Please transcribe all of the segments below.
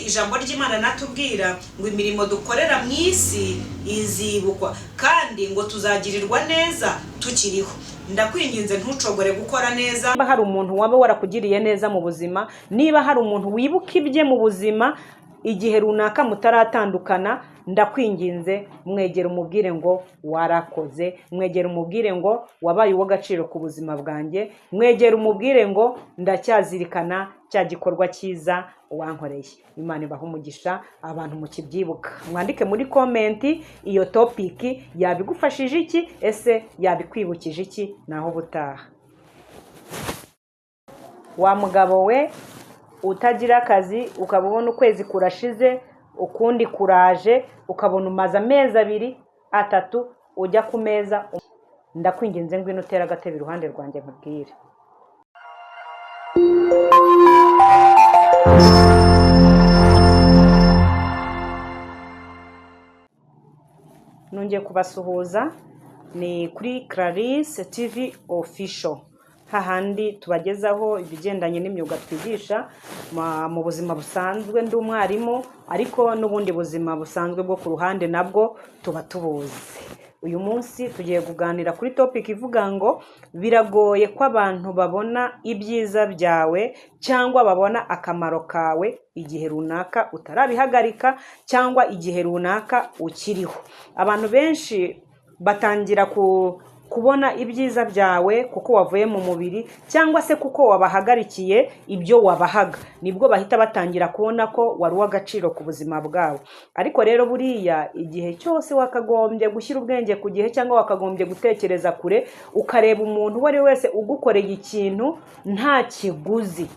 ijambo ry'Imana natubwira ngo imirimo dukorera mu isi izibukwa kandi ngo tuzagirirwa neza tukiriho. Ndakwinginze ntucogore gukora neza. Niba hari umuntu waba warakugiriye neza mu buzima, niba hari umuntu wibuka ibye mu buzima igihe runaka mutaratandukana, ndakwinginze mwegera umubwire ngo warakoze, mwegera umubwire ngo wabaye uw'agaciro ku buzima bwanjye, mwegera umubwire ngo ndacyazirikana cya gikorwa cyiza wankoreye. Imana ibaha umugisha abantu mukibyibuka. Mwandike muri komenti iyo topiki yabigufashije iki, ese yabikwibukije iki. Naho ubutaha. Wa mugabo we utagira akazi ukaba ubona ukwezi kurashize ukundi kuraje, ukabona umaze amezi 2 3 ujya ku meza, ndakwinginze ngwino utera agatebe iruhande rwanjye nkubwire. Nongeye kubasuhuza, ni kuri Clarisse TV Official, hahandi tubagezaho ibigendanye n'imyuga twigisha mu buzima busanzwe. Ndi umwarimu ariko n'ubundi buzima busanzwe bwo ku ruhande nabwo tuba tubuzi. Uyu munsi tugiye kuganira kuri topic ivuga ngo biragoye ko abantu babona ibyiza byawe cyangwa babona akamaro kawe igihe runaka utarabihagarika cyangwa igihe runaka ukiriho. Abantu benshi batangira kubona ibyiza byawe kuko wavuye mu mubiri cyangwa se kuko wabahagarikiye ibyo wabahaga, nibwo bahita batangira kubona ko wari uw'agaciro ku buzima bwawe. Ariko rero buriya igihe cyose wakagombye gushyira ubwenge ku gihe cyangwa wakagombye gutekereza kure, ukareba umuntu uwo ari wese ugukoreye ikintu nta kiguzi,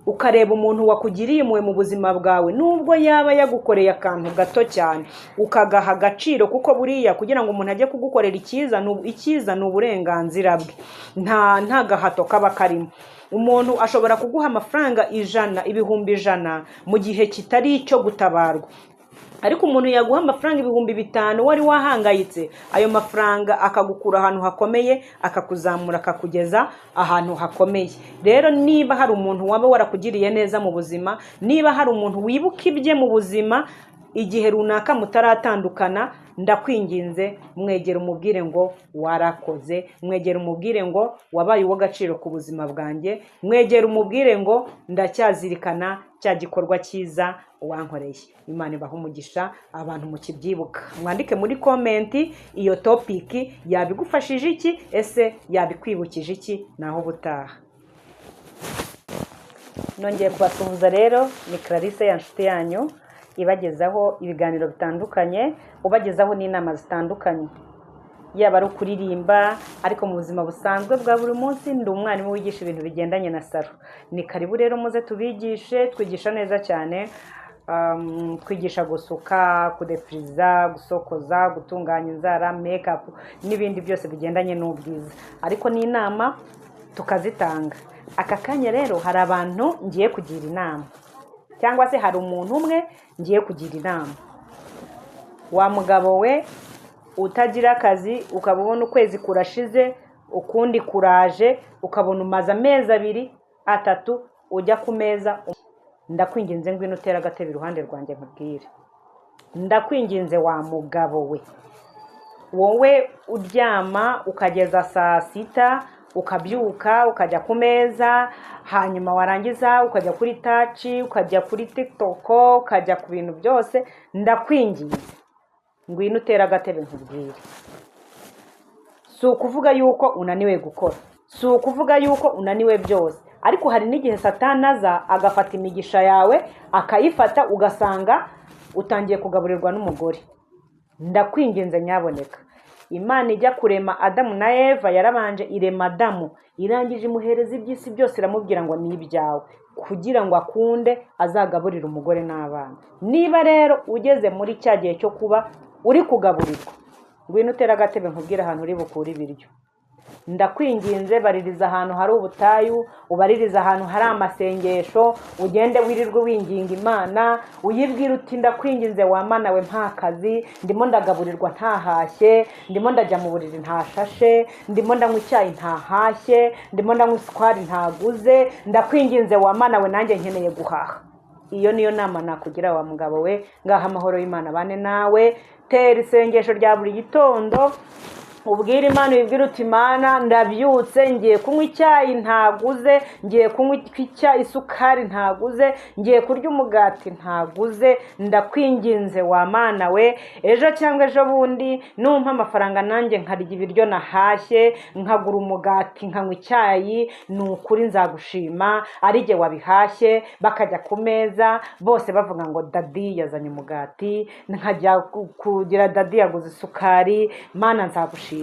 ukareba umuntu wakugiriye impuhwe mu buzima bwawe nubwo yaba yagukoreye akantu gato cyane, ukagaha agaciro. Kuko buriya kugira ngo umuntu ajye kugukorera icyiza ni uburenganzira bwe, nta gahato kaba karimo. Umuntu ashobora kuguha amafaranga 100 ibihumbi 100 mu gihe kitari icyo gutabarwa, ariko umuntu yaguha amafaranga 5,000 wari wahangayitse, ayo mafaranga akagukura ahantu hakomeye akakuzamura akakugeza ahantu hakomeye. Rero niba hari umuntu waba warakugiriye neza mu buzima, niba hari umuntu wibuka ibye mu buzima igihe runaka mutaratandukana, ndakwinginze mwegera umubwire ngo warakoze, mwegera umubwire ngo wabaye uw'agaciro ku buzima bwanjye, mwegera umubwire ngo ndacyazirikana cya gikorwa cyiza wankoreye. Imana ibaha umugisha abantu mukibyibuka. Mwandike muri komenti iyo topiki yabigufashije iki, ese yabikwibukije iki. Naho ubutaha. Nongeye kubasuhuza rero, ni Clarisse ya nshuti yanyu ibagezaho ibiganiro bitandukanye, ubagezaho n'inama zitandukanye, yaba ari ukuririmba ariko mu buzima busanzwe bwa buri munsi. Ndi umwarimu wigisha ibintu bigendanye na salo. Ni karibu rero muze tubigishe, twigisha neza cyane. Twigisha gusuka, kudefiriza, gusokoza, gutunganya inzara, make-up n'ibindi byose bigendanye n'ubwiza, ariko n'inama tukazitanga. Aka kanya rero hari abantu ngiye kugira inama, cyangwa se hari umuntu umwe ngiye kugira inama. Wa mugabo we utagira akazi ukaba ubona ukwezi kurashize ukundi kuraje, ukabona umaze amezi 2 3 ujya ku meza, ndakwinginze ngwino utera agatebe iruhande rwanjye nkubwire. Ndakwinginze wa mugabo we, wowe uryama ukageza saa 6 ukabyuka ukajya ku meza, hanyuma warangiza ukajya kuri touch, ukajya kuri TikTok, ukajya ku bintu byose, ndakwinginze ngwino utera agatebe nkubwire. Si ukuvuga yuko unaniwe gukora, si ukuvuga yuko unaniwe byose, ariko hari n'igihe Satani aza agafata imigisha yawe akayifata, ugasanga utangiye kugaburirwa n'umugore. Ndakwinginze nyaboneka, Imana ijya kurema Adamu na Eva yarabanje irema Adamu, irangije imuhereza iby'isi byose, iramubwira ngo ni ibyawe, kugira ngo akunde azagaburira umugore n'abana. Niba rero ugeze muri cya gihe cyo kuba uri kugaburirwa, ngwino utera agatebe nkubwire ahantu uri bukure ibiryo. Ndakwinginze baririza ahantu hari ubutayu, ubaririza ahantu hari amasengesho, ugende wirirwe winginga Imana, uyibwira uti ndakwinginze wa Mana we nta kazi, ndimo ndagaburirwa ntahashye, ndimo ndajya mu buriri ntashashe, ndimo ndanywa icyayi ntahashye, ndimo ndanywa isukari ntaguze, ndakwinginze wa Mana we nanjye nkeneye guhaha. iyo niyo nama nakugira wa mugabo we. Ngaha amahoro y'Imana bane nawe. Tera isengesho rya buri gitondo ubwira Imana, ubibwira uti Imana ndabyutse ngiye kunywa icyayi ntaguze, ngiye kunywa isukari ntaguze, ngiye kurya umugati ntaguze, ndakwinginze wa Mana we, ejo cyangwa ejo bundi numpa amafaranga nanjye nkarya ibiryo nahashye, nkagura umugati nkanywa icyayi, ni ukuri nzagushima. Ari jye wabihashye, bakajya ku meza bose bavuga ngo dadi yazanye umugati, nkajya kugira dadi yaguze isukari, Mana nzagushima.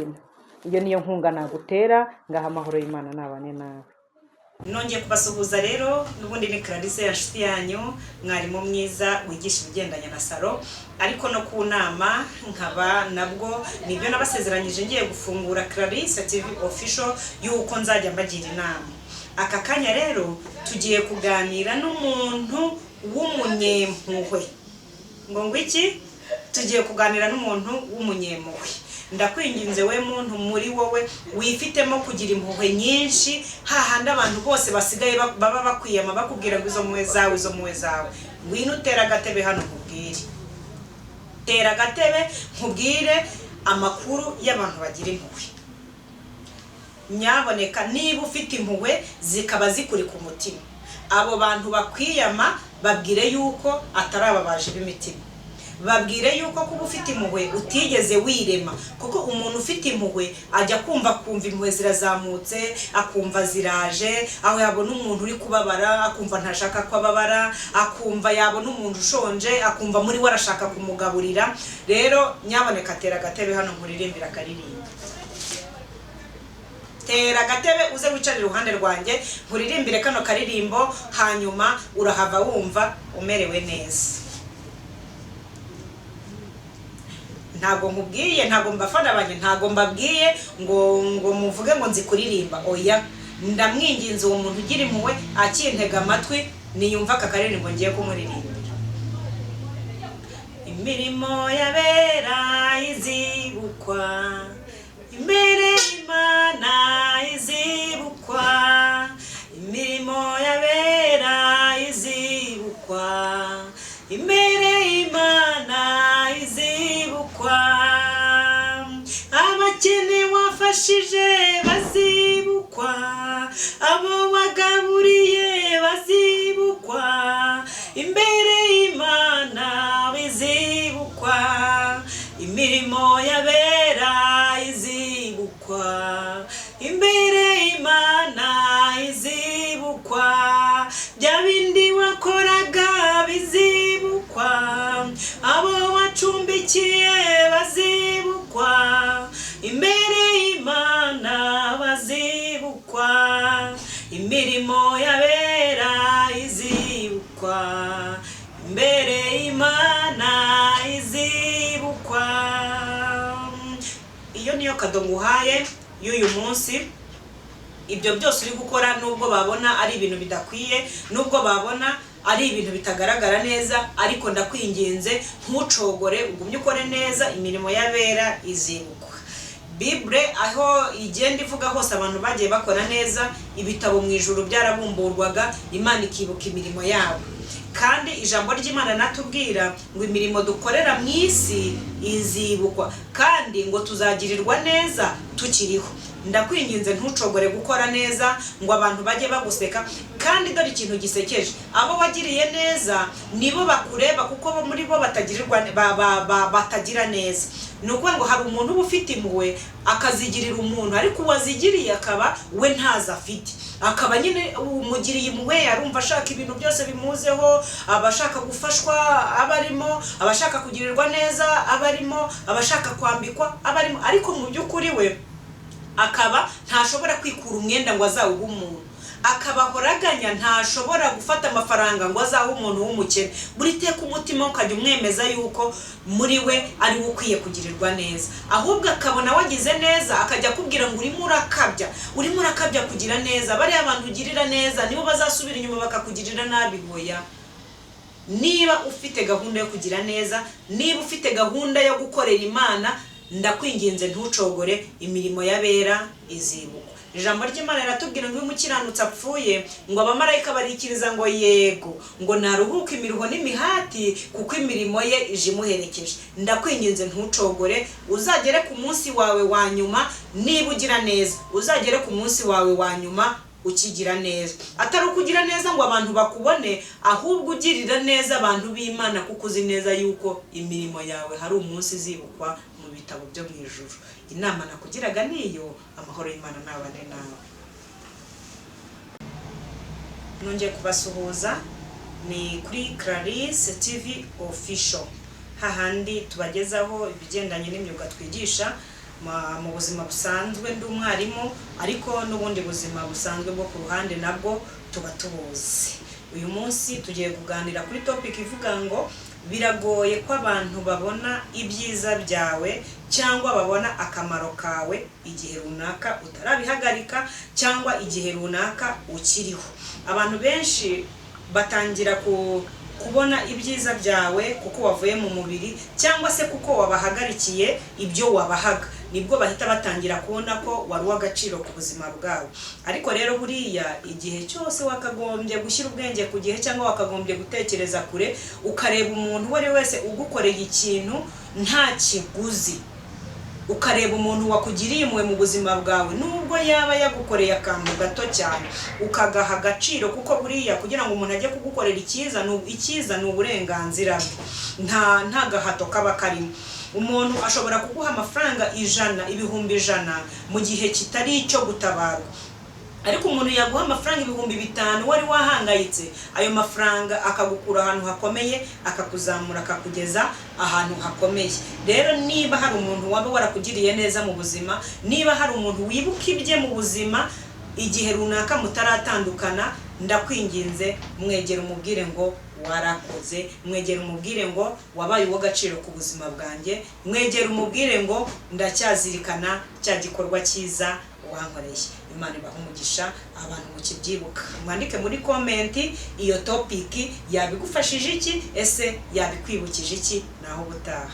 Iyo niyo nkunga nagutera. Ngaha amahoro y'Imana nabane nawe. Nongeye kubasuhuza rero, n'ubundi ni Clarisse ya nshuti yanyu, mwarimu mwiza wigisha ibigendanye na salo, ariko no ku nama nkaba nabwo nibyo nabasezeranyije ngiye gufungura Clarisse TV official yuko nzajya mbagira inama. Aka kanya rero tugiye kuganira n'umuntu w'umunyempuhwe. Ngo iki? Tugiye kuganira n'umuntu w'umunyempuhwe. Ndakwinginze we muntu muri wowe wifitemo kugira impuhwe nyinshi, hahandi abantu bose basigaye baba bakwiyama bakubwira ngo izo mpuhwe zawe, ngwino utera agatebe hano nkubwire. Tera agatebe nkubwire amakuru y'abantu bagira impuhwe. Nyaboneka niba ufite impuhwe zikaba zikuri ku mutima, abo bantu bakwiyama babwire yuko atari ababaje b'imitima. Babwire yuko kuba ufite impuhwe utigeze wirema, kuko umuntu ufite impuhwe ajya kumva impuhwe zirazamutse, akumva ziraje, aho yabona umuntu uri kubabara akumva ntashaka ko ababara, akumva yabona umuntu ushonje akumva muri we arashaka kumugaburira. Rero nyaboneka tera agatebe hano nkuririmbira akaririmba. Tera agatebe uze wicarira iruhande rwanjye nkuririmbire kano karirimbo, hanyuma urahava wumva umerewe neza. Ntago nkubwiye, ntago mbafana banye, ntago mbabwiye ngo muvuge ngo nzi kuririmba. Oya, ndamwinginze uwo muntu ugira impuhwe akintega amatwi niyumva aka karirimbo ngiye kumuririmbira. Imirimo y'abera izibukwa imbere y'Imana, izibukwa imirimo y'abera izibukwa imbere y'Imana, izibukwa abakene wafashije bazibukwa, abo wagaburiye bazibukwa imbere y'Imana, bizibukwa imirimo y'abera izibukwa imbere y'Imana, izibukwa bya bindi wakoraga bizibukwa, abo wacumbikiye bazibukwa imbere y'Imana, bazibukwa imirimo y'abera izibukwa imbere y'Imana, izibukwa. Iyo niyo kado nguhaye y'uyu munsi. Ibyo byose uri gukora nubwo babona ari ibintu bidakwiye, nubwo babona ari ibintu bitagaragara neza, ariko ndakwinginze ntucogore, ugumye ukore neza, imirimo y'abera izibukwa. Bible aho igenda ivuga hose abantu bagiye bakora neza, ibitabo mu ijuru byarabumburwaga, Imana ikibuka imirimo yabo. Kandi ijambo ry'Imana natubwira ngo imirimo dukorera mu isi izibukwa, kandi ngo tuzagirirwa neza tukiriho. Ndakwinginze ntucogore gukora neza ngo abantu bajye baguseka. Kandi dore ikintu gisekeje, abo wagiriye neza nibo bakureba, kuko bo muri bo batagira neza. Nuko ngo hari umuntu uba ufite impuhwe akazigirira umuntu, ariko uwazigiriye akaba we ntaza afite, akaba nyine umugiriye impuhwe arumva ashaka ibintu byose bimuzeho, abashaka gufashwa abarimo, abashaka kugirirwa neza abarimo, abashaka kwambikwa abarimo, ariko mu by'ukuri we akaba ntashobora kwikura umwenda ngo azawuhe umuntu, akaba horaganya, ntashobora gufata amafaranga ngo azahe umuntu w'umukene. Buri teka umutima ukajya umwemeza yuko muri we ari we ukwiye kugirirwa neza, ahubwo akabona wagize neza akajya akubwira ngo urimo urakabya kugira neza. Bariya abantu ugirira neza nibo bazasubira inyuma bakakugirira nabi. Hoya, niba ufite gahunda yo kugira neza, niba ufite gahunda yo gukorera Imana, ndakwinginze ntucogore, imirimo y'abera izibukwa. ijambo ry'Imana riratubwira ngo umukiranutsi apfuye ngo abamarayika barikiriza ngo yego ngo naruhuka imiruho n'imihati kuko imirimo ye ije imuherekeje. Ndakwinginze ntucogore, uzagere ku munsi wawe wa nyuma niba ugira neza, uzagere ku munsi wawe wa nyuma ukigira neza, atari ukugira neza ngo abantu bakubone, ahubwo ugirira neza abantu b'Imana kuko uzi neza yuko imirimo yawe hari umunsi izibukwa mu bitabo byo mu ijuru. Inama nakugiraga niyo, amahoro y'Imana nabane nawe. Nongeye kubasuhuza, ni kuri Clarisse TV Official, hahandi tubagezaho ibigendanye n'imyuga twigisha mu buzima busanzwe. Ndi umwarimu ariko n'ubundi buzima busanzwe bwo ku ruhande nabwo tuba tubuzi. Uyu munsi tugiye kuganira kuri topic ivuga ngo biragoye ko abantu babona ibyiza byawe cyangwa babona akamaro kawe igihe runaka utarabihagarika cyangwa igihe runaka ukiriho. Abantu benshi batangira kubona ibyiza byawe kuko wavuye mu mubiri cyangwa se kuko wabahagarikiye ibyo wabahaga, nibwo bahita batangira kubona ko wari uw'agaciro ku buzima bwawe. Ariko rero buriya igihe cyose wakagombye gushyira ubwenge ku gihe cyangwa wakagombye gutekereza kure, ukareba umuntu uwo ari wese ugukoreye ikintu nta kiguzi, ukareba umuntu wakugiriye impuhwe mu buzima bwawe nubwo yaba yagukoreye akantu gato cyane, ukagaha agaciro, kuko buriya kugira ngo umuntu ajye kugukorera icyiza ni uburenganzira bwe, nta gahato kaba karimo. Umuntu ashobora kuguha amafaranga 100, ibihumbi 100 mu gihe kitari icyo gutabarwa, ariko umuntu yaguha amafaranga 5,000 wari wahangayitse, ayo mafaranga akagukura ahantu hakomeye akakuzamura akakugeza ahantu hakomeye. Rero niba hari umuntu waba warakugiriye neza mu buzima, niba hari umuntu wibuka ibye mu buzima igihe runaka mutaratandukana, ndakwinginze mwegera umubwire ngo warakoze, mwegera umubwire ngo wabaye uw'agaciro ku buzima bwanjye, mwegera umubwire ngo ndacyazirikana cya gikorwa cyiza wankoreye. Imana ibahe umugisha abantu mukibyibuka. Mwandike muri komenti iyo topic yabigufashije iki, ese yabikwibukije iki, naho ubutaha.